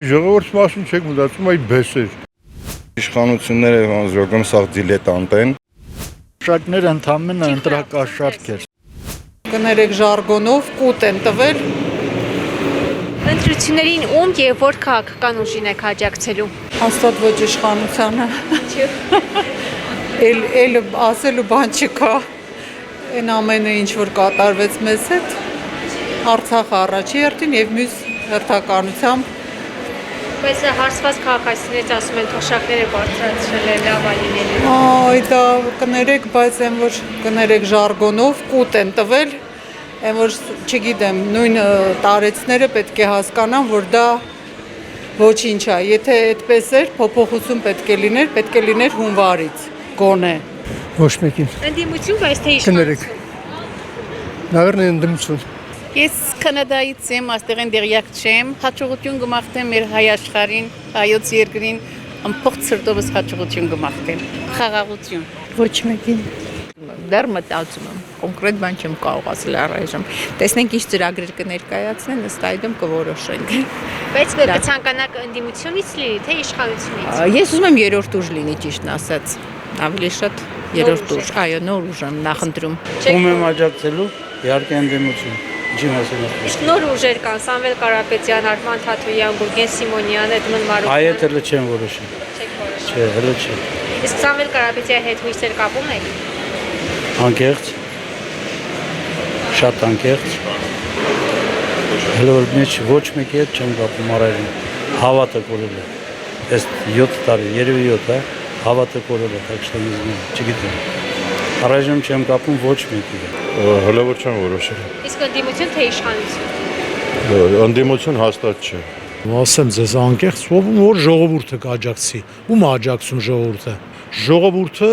Ժողովուրդի մասին չեք մտածում, այ բեսեր։ Իշխանությունները անձրոքում սաղ դիլետանտ են։ Շարքները ընդամենը ընտրակաշարք էր։ Կներեք ժարգոնով կուտ են տվել։ Ընտրություններին ում եւ որ քաղաքական ուժին եք աջակցելու։ Հաստատ ոչ իշխանությանը։ Էլ ասելու բան չկա։ Այն ամենը ինչ որ կատարվեց մեզ հետ Արցախը առաջի հերթին եւ մյուս հերթականությամբ։ Բայց հարցված քաղաքացիներից ասում են թոշակները բարձրացրել է լավ ալիների։ Այ դա կներեք, բայց այն որ կներեք ժարգոնով կուտ են տվել, այն որ չգիտեմ, նույն տարեցները պետք է հասկանան, որ դա ոչինչ է։ Եթե այդպես էր, փոփոխություն պետք է լիներ հունվարից, գոնե։ Ոչ մեկին։ Ընդդիմություն, բայց թե Կներեք։ իշխանություն։ Նավերն ընդդիմություն։ Ես Կանադայից եմ, աստեղեն դեղյակ չեմ, հաճողություն գմախտեմ մեր հայ աշխարհին, հայոց երկրին, ամբողջ սրտովս հաճողություն գմախտեմ, խաղաղություն։ Ոչ մեկին դեռ մտածում եմ, կոնկրետ բան չեմ կարող ասել առայժմ։ Տեսնենք ինչ ծրագրեր կներկայացնեն, ըստ այդմ կորոշենք։ Բայց կցանկանաք ընդդիմությունից լինի, թե իշխանությունից։ Ես ուզում եմ երրորդ ուժ լինի, ճիշտն ասած։ Ավելի շատ երրորդ ուժ, այո, նոր ուժ եմ նախընտրում։ Ում եմ աջակցելու, իհարկե ընդդիմություն։ Ինչի մասին է։ Իսկ նոր ուժեր կան, Սամվել Կարապետյան, Արման Թաթոյան, Գուրգեն Սիմոնյան, Էդմոն Մարուկյան։ Այդ հələ չեմ որոշի։ Չեք որոշի։ Չէ, հələ չէ։ Իսկ Սամվել Կարապետյանի հետ հույսեր կապում եք։ Անկեղծ։ Շատ անկեղծ։ Հələ որ մեջ ոչ մեկի հետ չեմ կապում առայժմ։ Հավատը կորել է։ Այս 7 տարի, երևի 7, հավատը կորել է, так что не знаю, չգիտեմ։ Առայժմ չեմ կապում ոչ մեկի հետ։ Հələ որ չեմ որոշել։ Իսկ ընդդիմություն թե իշխանություն։ Ընդդիմություն հաստատ չէ։ Ասեմ ձեզ անկեղծ, որ ժողովուրդը կաջակցի։ Ում աջակցում ժողովուրդը։ Ժողովուրդը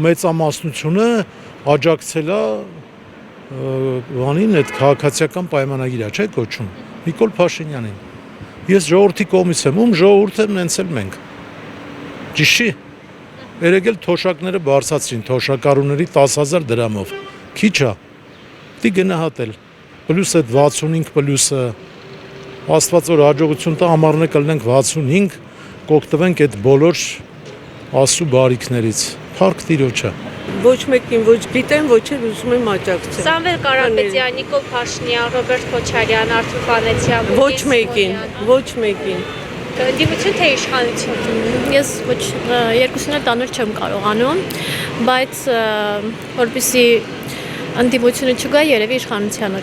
մեծամասնությունը աջակցել է բանին այդ քաղաքացիական պայմանագիրը, չէ՞ կոչում։ Նիկոլ Փաշինյանին։ Ես ժողովրդի կողմից եմ, ում ժողովուրդը նենց էլ մենք։ Ճիշտ չի։ Երեկ էլ թոշակները բարձրացրին, թոշակառուների 10,000 դրամով։ Քիչ է։ Դի գնահատել։ Պլյուս այդ 65 պլյուսը Աստված որ հաջողություն տա ամառն է կլինենք 65, կօգտվենք այդ բոլոր ասու բարիքներից։ Փառք Տիրոջը։ Ոչ մեկին ոչ գիտեմ, ոչ էլ ուզում եմ աջակցել։ Սամվել Կարապետյան, Նիկոլ Փաշինյան, Ռոբերտ Քոչարյան, Արթուր Պանեցյան, Ոչ մեկին, ոչ մեկին։ Ընդդիմություն թե իշխանություն։ Ես ոչ երկուսն էլ տանել չեմ կարողանում, բայց որպեսզի ընդդիմությունը չգա, երևի իշխանությանը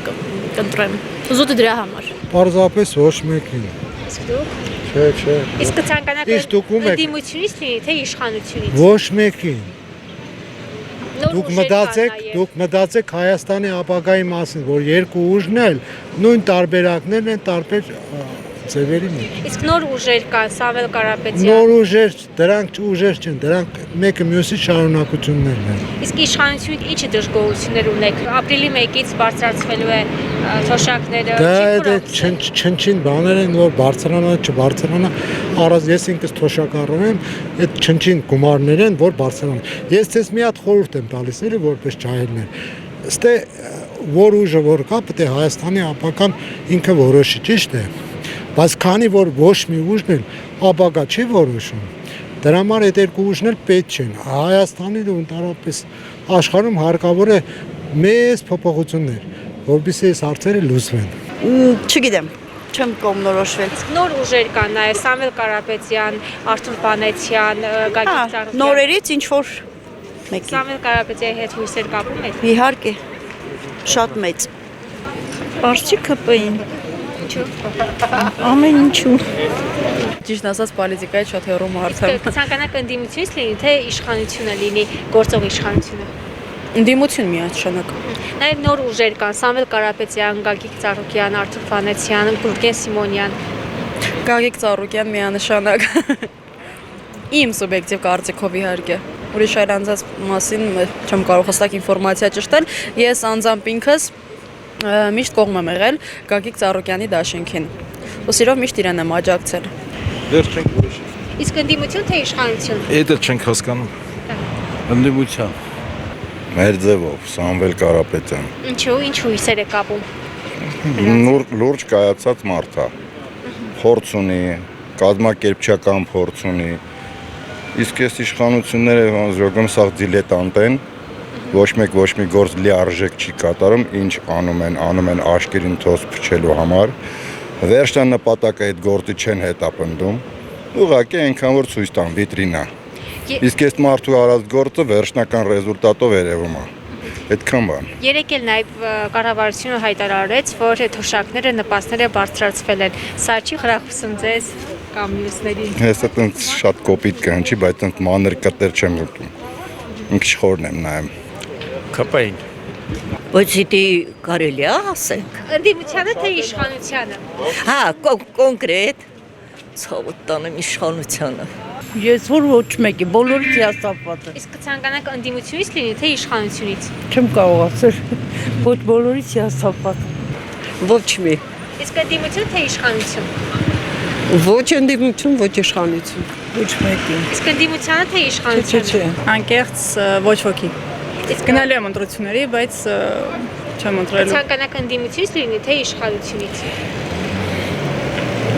կընտրեմ։ Զուտը դրա համար։ Պարզապես ոչ մեկին։ Իսկ դուք։ Չէ։ Իսկ կցանկանաք Իսկ դուք ում եք։ ընդդիմությունից լինի, թե իշխանությունից։ Ոչ մեկին։ Նոր Դուք ուժեր կան նաև։ մտածեք Հայաստանի ապագայի մասին, որ երկու ուժն էլ նույն տարբերակներն են տարբեր ձևերի մեջ։ Իսկ նոր ուժեր կան, Սամվել Կարապետյան։ Նոր ուժեր, դրանք ուժեր չեն, դրանք մեկը մյուսի շարունակություններն են։ Իսկ իշխանությունից ինչ դժգոհություններ ունեք։ Ապրիլի 1-ից բարձրացվելու է թոշակները։ Դա չնչին բաներ են, որ բարձրանա, չբարձրանա, առանց ես ինքս թոշակառու եմ, այդ չնչին գումարներ են, որ բարձրանա։ Ես ցես մի հատ խորհուրդ եմ տալիս, էլի որպես ջահելներ։ Ստե որ ուժը որ կա, պետք է Հայաստանի ապագան ինքը որոշի, ճիշտ է։ Բայց քանի որ ոչ մի ուժն էլ ապագա չի որոշում, դրա համար այդ երկու ուժն էլ պետք չեն։ Հայաստանին ու ընդհանրապես աշխարհում հարկավոր է մեծ փոփոխություններ, որովհետեւ այս հարցերը լուծվեն։ Չգիտեմ, չեմ կողմնորոշվել։ Նոր ուժեր կան նաև Սամվել Կարապետյան, Արթուր Պանեցյան, Գագիկ Ծառուկյան։ Նորերից ինչ որ մեկին։ Սամվել Կարապետյանի հետ հույսեր կապում եք։ Իհարկե, շատ մեծ։ Պարզի ԿՊ-ին։ Ինչու։ Ամեն ինչու։ Ճիշտ ասած, պոլիտիկայի շատ հեռու մարդ եմ։ Կցանկանաք ընդդիմությունից լինի, թե իշխանությունը լինի, գործող իշխանությունը։ Ընդդիմություն միանշանակ։ Նաև նոր ուժեր կան, Սամվել Կարապետյան, Գագիկ Ծառուկյան, Արթուր Պանեցյան, Գուրգեն Սիմոնյան։ Գագիկ Ծառուկյան միանշանակ։ Իմ սուբյեկտիվ կարծիքով իհարկե։ Ուրիշ այլ անձանց մասին չեմ կարող հստակ ինֆորմացիա ճշտել։ Ես անձամբ ինքս միշտ կողմ եմ եղել Գագիկ Ծառուկյանի դաշինքին։ Ու սիրով միշտ իրեն եմ աջակցել։ Դեռ չենք որոշել։ Իսկ ընդդիմություն թե իշխանություն։ Դա չենք հասկանում։ Ընդդիմություն։ Մեր ձևով Սամվել Կարապետյան։ Ինչու, ինչ հույսեր է կապում։ Լուրջ կայացած մարդ է։ փորձ ունի, կազմակերպչական փորձ ունի։ Իսկ այս իշխանությունները ոնց սաղ դիլետանտ են, ոչ մի գործ լիարժեք չի կատարում, ինչ անում են աշկերին թոս փչելու համար։ Վերջնա նպատակը այդ գործի չեն հետապնդում։ Ուղղակի այնքան որ ցույց տան վիտրինա։ Իսկ այս մարդու արած գործը վերջնական ռեզուլտատով երևում է։ Այդքան բան։ Երեք էլ նաև կառավարությունը հայտարարեց, որ թոշակները, նպաստները բարձրացվել են։ Սա չի խրախուսում ձեզ կամ մյուսներին։ Հեսա տենց շատ կոպիտ կանչի, բայց տենց մանր կտեր չեմ ուտում։ Ինքս խորն եմ նայում։ Կապային։ Բայց դի կարելի է ասենք։ Ընդդիմությանը թե իշխանությանը։ Հա, կոնկրետ ցավոտ տանեմ իշխանությանը։ Ես որ ոչ մեկի, բոլորից հիասթափված եմ։ Իսկ կցանկանաք ընդդիմությունից լինի թե իշխանությունից։ Չեմ կարող ասել, ոչ բոլորից հիասթափված։ Ոչ մի։ Իսկ ընդդիմություն թե իշխանություն։ Ոչ ընդդիմություն, ոչ իշխանություն։ Ոչ մեկի։ Իսկ ընդդիմությանը թե իշխանությունը։ Անկեղծ ոչ ոքի։ Իսկ Գնալու եմ ընտրությունների, բայց չեմ ընտրելու։ Կցանկանաք ընդդիմությունից լինի թե իշխանությունից։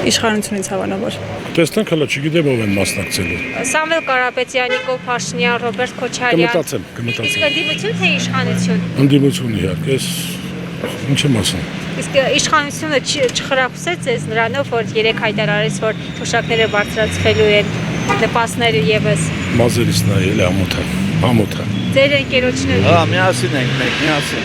Իշխանությունից հավանաբար։ Տեսնենք հələ չգիտեմ ով են մասնակցելու։ Սամվել Կարապետյան, Նիկոլ Փաշինյան, Ռոբերտ Քոչարյան։ Կմտածեմ։ Իսկ ընդդիմություն թե իշխանություն։ Ընդդիմություն իհարկե, ես ինչ եմ ասում։ Իսկ իշխանությունը չխրախուսեց ձեզ նրանով, որ երեք հայտարարեց, որ թոշակները բարձրացվելու են, նպաստները եւս։ Մազերից նայել ամոթա։ Ձեր ընկերոջները։ Հա, միասին ենք մենք, միասին։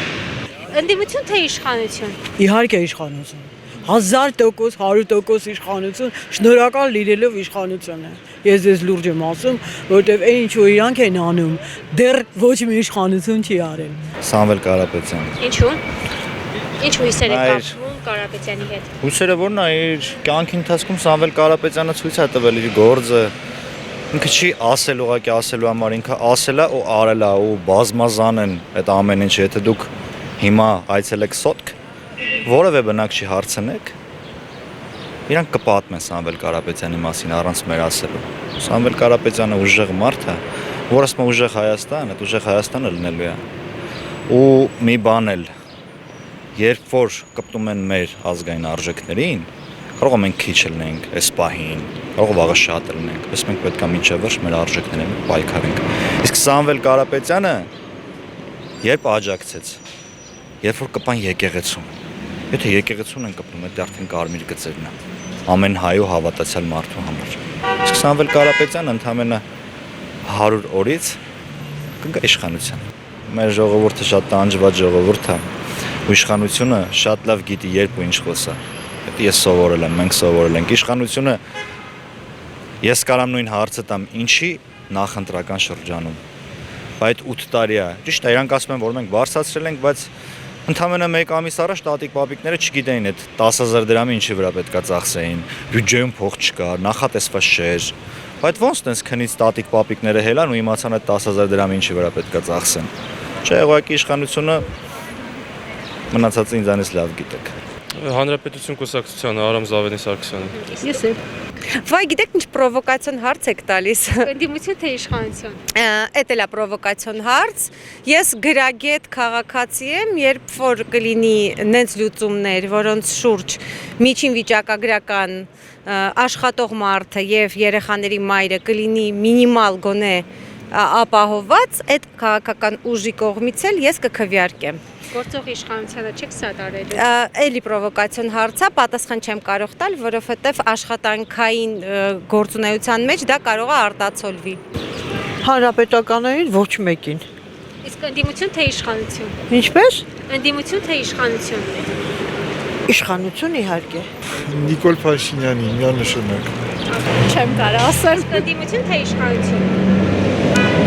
Ընդդիմություն թե իշխանություն։ Իհարկե իշխանություն։ 1000%, 100% իշխանություն, շնորհակալ լինելով իշխանությանը։ Ես ես լուրջ եմ ասում, որովհետև այն ինչ որ իրանք են անում, դեռ ոչ մի իշխանություն չի արել։ Սամվել Կարապետյան։ Ինչու՞։ Ինչ հույսեր եք կապվում Կարապետյանի հետ։ Հույսերը որն է իր կյանքի ընթացքում Սամվել Կարապետյանը ցույց է տվել իր գործը։ Ինքը չի ասել ուղղակի ասելու համար, ինքը ասել է ու արել է ու բազմազան են այդ ամեն ինչը, եթե դուք հիմա այցելեք Սոտք, որևէ բնակ չի հարցնեք, իրանք կպատմեն Սամվել Կարապետյանի մասին առանց մեր ասելու։ Սամվել Կարապետյանը ուժեղ մարդ է, որ ասում է ուժեղ Հայաստան, այդ ուժեղ Հայաստանը լինելու է։ Ու մի բան էլ, երբ որ կպտում են մեր ազգային արժեքներին, կարող է մենք քիչ լինենք այս պահին, կարող է վաղը շատ լինենք, բայց մենք պետք է մինչև վերջ մեր արժեքներին պայքարենք։ Իսկ Սամվել Կարապետյանը երբ աջակցեց, երբ որ կպան եկեղեցում, եթե եկեղեցուն են կպնում, դա արդեն կարմիր գծերն է, ամեն հայու հավատացյալ մարդու համար։ Իսկ Սամվել Կարապետյանը ընդամենը 100 օրից կգա իշխանության։ Մեր ժողովուրդը շատ տանջված ժողովուրդ է, ու իշխանությունը շատ լավ գիտի երբ ու ինչ խոսա։ Դա ես սովորել եմ, մենք սովորել ենք։ Իշխանությունը ես կարամ նույն հարցը տամ, ինչի նախընտրական շրջանում։ Բայց 8 տարի է։ Ճիշտ է, իրանք ասում են, որ մենք բարձրացրել ենք, բայց ընդամենը 1 ամիս առաջ տատիկ-պապիկները չգիտեին այդ 10,000 դրամի ինչի վրա պետքա ծախսեին։ Բյուջեում փող չկար, նախատեսված չէր։ Բայց ոնց տենց քնից տատիկ-պապիկները հելան ու իմացան այդ 10,000 դրամի ինչի վրա պետքա ծախսեն։ Չէ, ուղղակի իշխանությունը մնացածը ինձանից լավ գիտեք։ Հանրապետություն կուսակցությանը Արամ Զավենի Սարգսյանը։ Ես եմ։ Վայ, գիտեք ինչ պրովոկացիոն հարց եք տալիս։ Ընդդիմություն թե իշխանություն։ Էդ էլ է պրովոկացիոն հարց։ Ես գրագետ քաղաքացի եմ, երբ որ կլինի նենց լուծումներ, որոնց շուրջ միջին վիճակագրական աշխատող մարդը եւ երեխաների մայրը կլինի մինիմալ գոնե ապահովված, այդ քաղաքական ուժի կողմից էլ ես կքվեարկեմ։ Գործող իշխանությանը չեք սատարել։ Էլի պրովոկացիոն հարց է, պատասխան չեմ կարող տալ, որովհետև աշխատանքային գործունեության մեջ դա կարող է արտացոլվի։ Հանրապետականային ոչ մեկին։ Իսկ ընդդիմություն թե իշխանություն։ Ինչպես։ Ընդդիմություն թե իշխանություն։ Իշխանություն իհարկե։ Նիկոլ Փաշինյանի միանշանակ։ Չեմ կարող ասել։ Ընդդիմություն թե իշխանություն։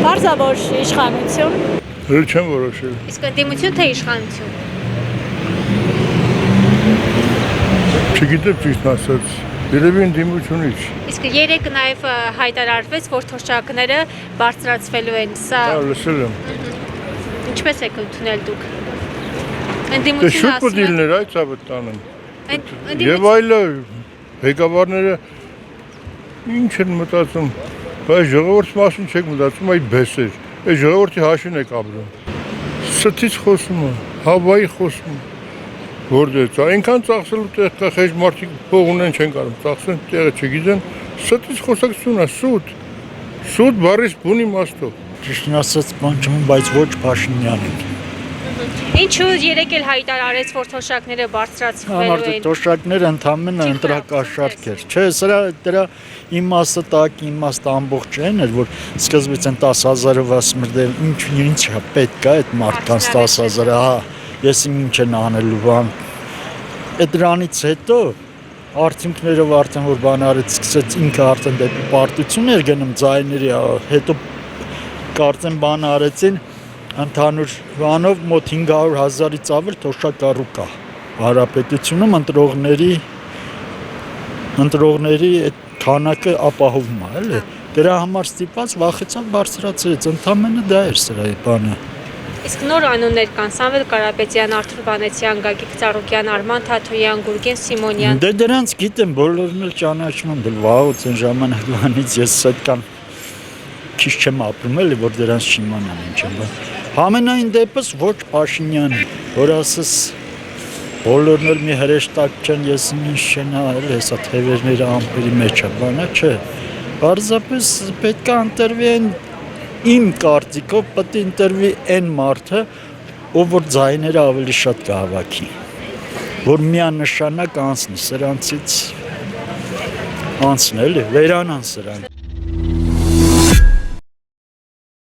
Բարձրավոր իշխանություն։ Հենց չեմ որոշել։ Իսկ ընդդիմություն թե իշխանություն։ Չգիտեմ ճիշտ ասած, երևի ընդդիմությունից։ Իսկ երեք նաև հայտարարվեց, որ թոշակները բարձրացվելու են։ Սա Հա, լսել եմ։ ինչպես եք ընդունել դուք։ Դե Ընդդիմությունը շուտ ասում է։ կդիլներ այդ ցավը տանեն։ Ընդդիմություն Եվ այլը ղեկավարները ինչ են մտածում, բայց ժողովրդի մասին չեք մտածում, այդ բեսեր։ Այս ժողովրդի հաշվին եք ապրում։ Ստից խոսում է, հավայի խոսում։ Որտե՞ց, այնքան ծախսելու տեղ կա, խեժ մարդիկ փող ունեն չեն կարող ծախսեն, տեղը չգիտեն, ստից խոսակցություն է, սուտ բառից բուն իմաստով։ Ճիշտն ասած, բան չեմ, բայց ոչ Փաշինյանին։ Ինչու երեք էլ հայտարարեց, որ թոշակները բարձրացվելու են։ Թոշակները ընդհանրապես ընտրակաշարք էր։ Չէ, սրա դրա իմաստը տակ, իմաստը ամբողջ այն էր, որ սկզբից են 10,000-ով ասում էր, ինչ է պետք է այդ մարդկանց 10,000-ը, հա, ես ինչ են անելու բան։ Այդ դրանից հետո արդյունքներով արդեն որ բան արեց, սկսեց ինքը արդեն դեպի պարտություն էր գնում ձայների, հետո կարծեմ բան արեցին ընդհանուր բանով մոտ 500,000-ից ավել թոշակառու կա հանրապետությունում ընտրողների այդ քանակը ապահովում է, էլի։ Դրա համար ստիպած վախեցավ բարձրացրեց, ընդամենը դա էր սրա բանը։ Իսկ նոր անուններ կան՝ Սամվել Կարապետյան, Արթուր Վանեցյան, Գագիկ Ծառուկյան, Արման Թաթոյան, Գուրգեն Սիմոնյան։ Դե դրանց գիտեմ, բոլորն էլ ճանաչում եմ, դե վաղուց այն ժամանակվանից ես այդքան քիչ չեմ ապրում էլի, որ դրանց չիմանամ ինչ եմ։ Համենայն դեպս ոչ Փաշինյանը, որ ասես բոլորն էլ մի հրեշտակ չեն, ես ինչ չեն արել, հեսա թևերները ամպերի մեջ է, բանա չէ։ Պարզապես պետք է ընտրվի այն իմ կարծիքով պետք է ընտրվի այն մարդը, ով որ ձայները ավելի շատ կհավաքի, որ միանշանակ անցնի սրանցից անցնել, վերանան սրան։